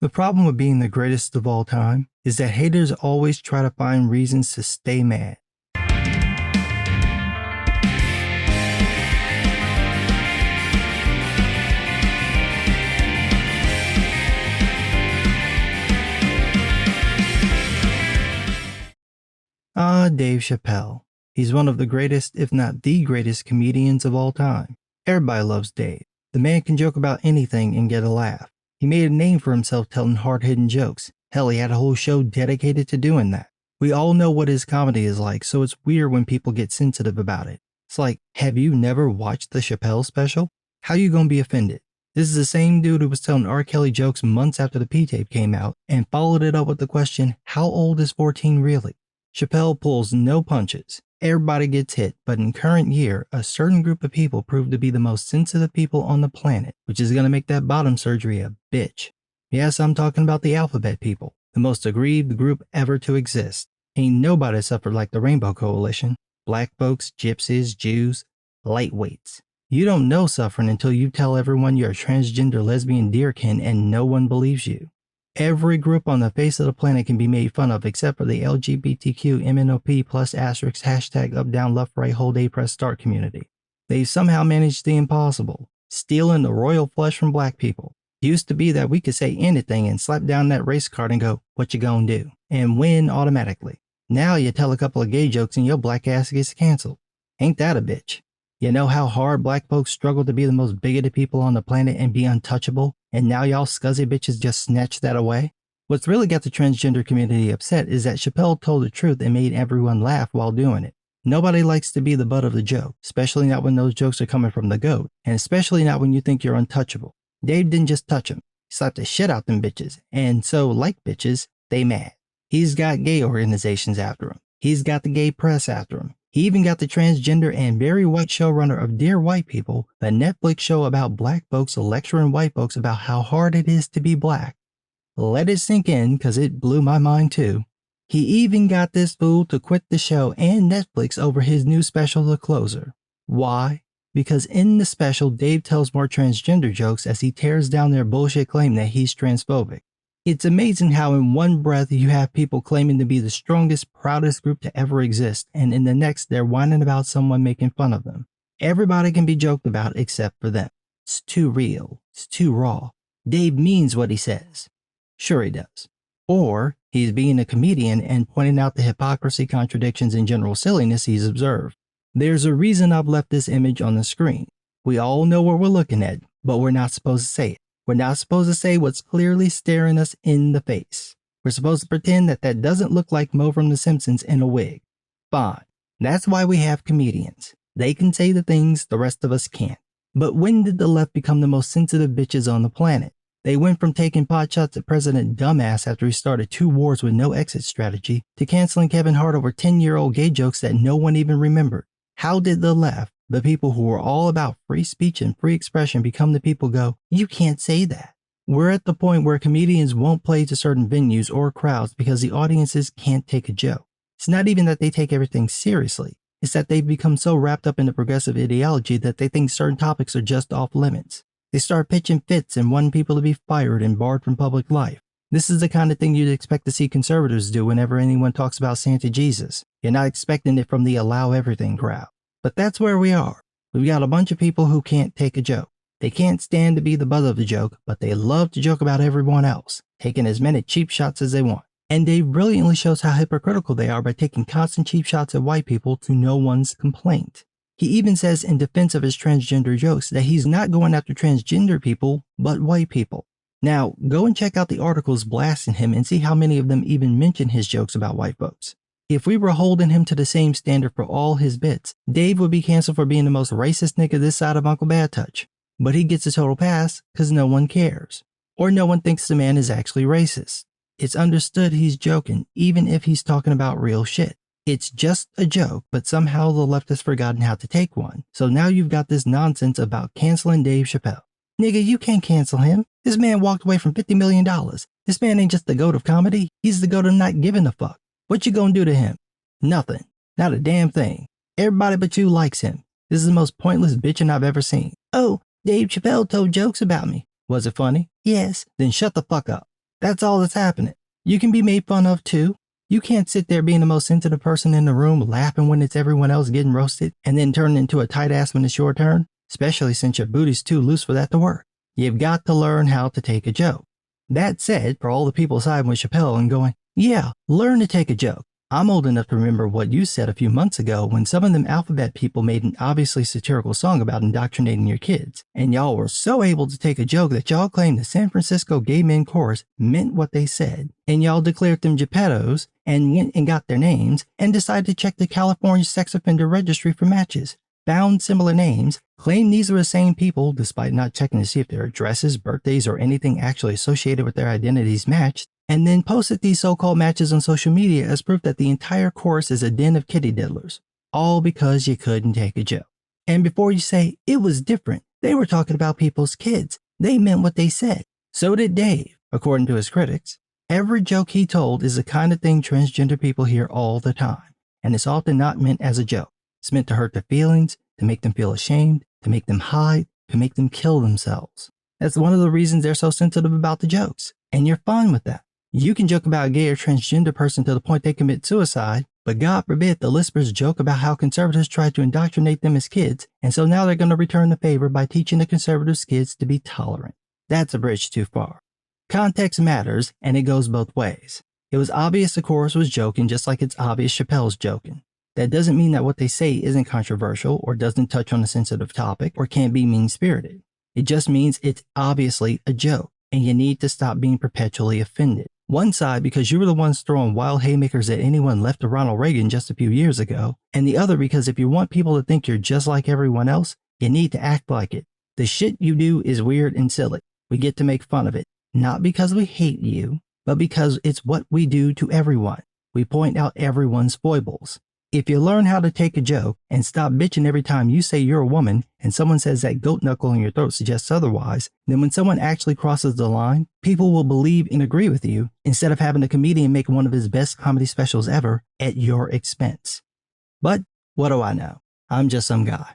The problem with being the greatest of all time is that haters always try to find reasons to stay mad. Dave Chappelle. He's one of the greatest, if not the greatest, comedians of all time. Everybody loves Dave. The man can joke about anything and get a laugh. He made a name for himself telling hard-hitting jokes. Hell, he had a whole show dedicated to doing that. We all know what his comedy is like, so it's weird when people get sensitive about it. It's like, have you never watched the Chappelle special? How you gonna be offended? This is the same dude who was telling R. Kelly jokes months after the P-tape came out and followed it up with the question, how old is 14 really? Chappelle pulls no punches. Everybody gets hit, but in current year, a certain group of people proved to be the most sensitive people on the planet, which is going to make that bottom surgery a bitch. Yes, I'm talking about the alphabet people, the most aggrieved group ever to exist. Ain't nobody suffered like the Rainbow Coalition. Black folks, gypsies, Jews, lightweights. You don't know suffering until you tell everyone you're a transgender lesbian deerkin and no one believes you. Every group on the face of the planet can be made fun of except for the LGBTQ MNOP plus asterisk hashtag up down left right whole day press start community. They've somehow managed the impossible, stealing the royal flush from black people. It used to be that we could say anything and slap down that race card and go, what you gonna do? And win automatically. Now you tell a couple of gay jokes and your black ass gets canceled. Ain't that a bitch? You know how hard black folks struggle to be the most bigoted people on the planet and be untouchable? And now y'all scuzzy bitches just snatch that away? What's really got the transgender community upset is that Chappelle told the truth and made everyone laugh while doing it. Nobody likes to be the butt of the joke, especially not when those jokes are coming from the GOAT, and especially not when you think you're untouchable. Dave didn't just touch him, he slapped the shit out them bitches, and so, like bitches, they mad. He's got gay organizations after him. He's got the gay press after him. He even got the transgender and very white showrunner of Dear White People, the Netflix show about black folks lecturing white folks about how hard it is to be black. Let it sink in, cause it blew my mind too. He even got this fool to quit the show and Netflix over his new special, The Closer. Why? Because in the special, Dave tells more transgender jokes as he tears down their bullshit claim that he's transphobic. It's amazing how in one breath you have people claiming to be the strongest, proudest group to ever exist, and in the next they're whining about someone making fun of them. Everybody can be joked about except for them. It's too real. It's too raw. Dave means what he says. Sure he does. Or he's being a comedian and pointing out the hypocrisy, contradictions, and general silliness he's observed. There's a reason I've left this image on the screen. We all know what we're looking at, but we're not supposed to say it. We're not supposed to say what's clearly staring us in the face. We're supposed to pretend that that doesn't look like Moe from The Simpsons in a wig. Fine. That's why we have comedians. They can say the things the rest of us can't. But when did the left become the most sensitive bitches on the planet? They went from taking potshots at President Dumbass after he started 2 wars with no exit strategy to canceling Kevin Hart over 10-year-old gay jokes that no one even remembered. How did the left, the people who are all about free speech and free expression, become the people go, you can't say that? We're at the point where comedians won't play to certain venues or crowds because the audiences can't take a joke. It's not even that they take everything seriously. It's that they've become so wrapped up in the progressive ideology that they think certain topics are just off limits. They start pitching fits and wanting people to be fired and barred from public life. This is the kind of thing you'd expect to see conservatives do whenever anyone talks about Santa Jesus. You're not expecting it from the allow everything crowd. But that's where we are. We've got a bunch of people who can't take a joke. They can't stand to be the butt of the joke, but they love to joke about everyone else, taking as many cheap shots as they want. And Dave brilliantly shows how hypocritical they are by taking constant cheap shots at white people to no one's complaint. He even says in defense of his transgender jokes that he's not going after transgender people, but white people. Now, go and check out the articles blasting him and see how many of them even mention his jokes about white folks. If we were holding him to the same standard for all his bits, Dave would be canceled for being the most racist nigga this side of Uncle Bad Touch. But he gets a total pass because no one cares. Or no one thinks the man is actually racist. It's understood he's joking, even if he's talking about real shit. It's just a joke, but somehow the left has forgotten how to take one. So now you've got this nonsense about canceling Dave Chappelle. Nigga, you can't cancel him. This man walked away from $50 million. This man ain't just the GOAT of comedy. He's the GOAT of not giving a fuck. What you gonna do to him? Nothing. Not a damn thing. Everybody but you likes him. This is the most pointless bitching I've ever seen. Oh, Dave Chappelle told jokes about me. Was it funny? Yes. Then shut the fuck up. That's all that's happening. You can be made fun of too. You can't sit there being the most sensitive person in the room, laughing when it's everyone else getting roasted, and then turn into a tight ass when it's your turn, especially since your booty's too loose for that to work. You've got to learn how to take a joke. That said, for all the people siding with Chappelle and going, yeah, learn to take a joke. I'm old enough to remember what you said a few months ago when some of them alphabet people made an obviously satirical song about indoctrinating your kids, and y'all were so able to take a joke that y'all claimed the San Francisco gay men chorus meant what they said, and y'all declared them Geppettos and went and got their names and decided to check the California sex offender registry for matches, found similar names, claimed these were the same people despite not checking to see if their addresses, birthdays, or anything actually associated with their identities matched, and then posted these so-called matches on social media as proof that the entire chorus is a den of kitty diddlers, all because you couldn't take a joke. And before you say, it was different, they were talking about people's kids. They meant what they said. So did Dave, according to his critics. Every joke he told is the kind of thing transgender people hear all the time, and it's often not meant as a joke. It's meant to hurt their feelings, to make them feel ashamed, to make them hide, to make them kill themselves. That's one of the reasons they're so sensitive about the jokes, and you're fine with that. You can joke about a gay or transgender person to the point they commit suicide, but God forbid the lispers joke about how conservatives tried to indoctrinate them as kids, and so now they're going to return the favor by teaching the conservatives' kids to be tolerant. That's a bridge too far. Context matters, and it goes both ways. It was obvious the chorus was joking just like it's obvious Chappelle's joking. That doesn't mean that what they say isn't controversial or doesn't touch on a sensitive topic or can't be mean-spirited. It just means it's obviously a joke, and you need to stop being perpetually offended. One side because you were the ones throwing wild haymakers at anyone left of Ronald Reagan just a few years ago, and the other because if you want people to think you're just like everyone else, you need to act like it. The shit you do is weird and silly. We get to make fun of it, not because we hate you, but because it's what we do to everyone. We point out everyone's foibles. If you learn how to take a joke and stop bitching every time you say you're a woman and someone says that goat knuckle in your throat suggests otherwise, then when someone actually crosses the line, people will believe and agree with you instead of having a comedian make one of his best comedy specials ever at your expense. But what do I know? I'm just some guy.